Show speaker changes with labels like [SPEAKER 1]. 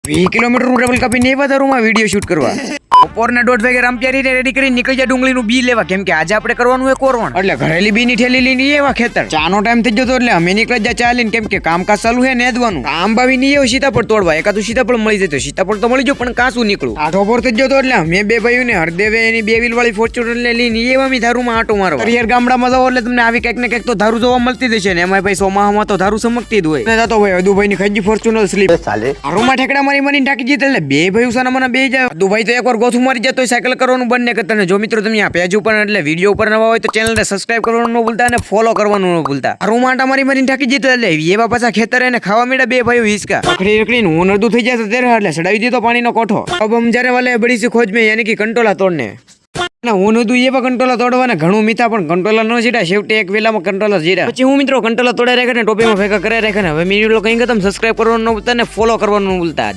[SPEAKER 1] 20 kilometre નું travel કાપીને એવા ધરુમાં વિડીયો શૂટ કરવા. બપોરના 1:30 વાગે રામપ્યારીને રેડી કરીને નીકળી જાય ડુંગળીનું બી લેવા, કેમ કે આજે આપણે કરવાનું હોય કોરવણ. એટલે ઘરેલી બીની ઠેલી લઈને એવા ખેતર. ચાનો ટાઈમ થઈ જતો એટલે અમે નીકળી જાય ચાલીને, કેમ કે કામકાજ ચાલુ છે નેદવાનું. આમ બાવી નહીં એવું સીતાફળ તોડવા, એકાદું સીતાફળ મળી જાય તો સીતાફળ તો મળી જાય, પણ કાંસું નીકળું. આઠો પર થઈ જતો એટલે અમે બે ભાઈઓને હરદેવે એની 2 વ્હીલ વાળી ફોર્ચ્યુનર લઈને એવા મી ધારુમાં આટો મારો. હરિયર ગામડામાં જાવ એટલે તમને આવી કંઈક ને કંઈક તો ધારું જોવા મળતી જ છે ને. એમાં ભાઈ સોમાહામાં તો ધારું ચમકતી જ હોય. ને તો ભાઈ અદુભાઈ ની ખજી ફોર્ચ્યુનર સ્લીપ હારુમાં ઠેકડા મારીને ટાકી જીતે એટલે બે ભાઈઓ સાના મને બે જાય. અદુભાઈ તો એકવાર ગોથું મારી જતો સાયકલ કરવાનું બંને કરતા. જો મિત્રો તમે આ પેજ ઉપર એટલે વિડીયો ઉપર નવા હોય તો ચેનલને સબસ્ક્રાઇબ કરવાનું ન ભૂલતા અને ફોલો કરવાનું ન ભૂલતા. હારુમાં આટા મારીને ટાકી જીતે એટલે એવા પાછા ખેતર એને ખાવા મીડા બે ભાઈઓ હિસકા પકડી રકડીને હું નરદું થઈ જાય ત્યારે એટલે સડાવી દીધો પાણીનો કોઠો. अब हम जरे वाले बड़ी सी खोज में यानी कि कंटोला तोड़ने ના હું નતું એવા કંટોલા તોડવાને ઘણું મીઠા, પણ કંટોલા ન જીડા. છેવટે એક વેલામાં કંટોલા જીડા. પછી હું મિત્રો કંટોલા તોડાઈ રાખ્યા ને ટોપીમાં ભેગા કરાઈ રાખ્યા ને. હવે મીડિયો કઈ તમે સબસ્ક્રાઇબ કરવાનું ન ભૂલતા ને ફોલો કરવાનું ન ભૂલતા.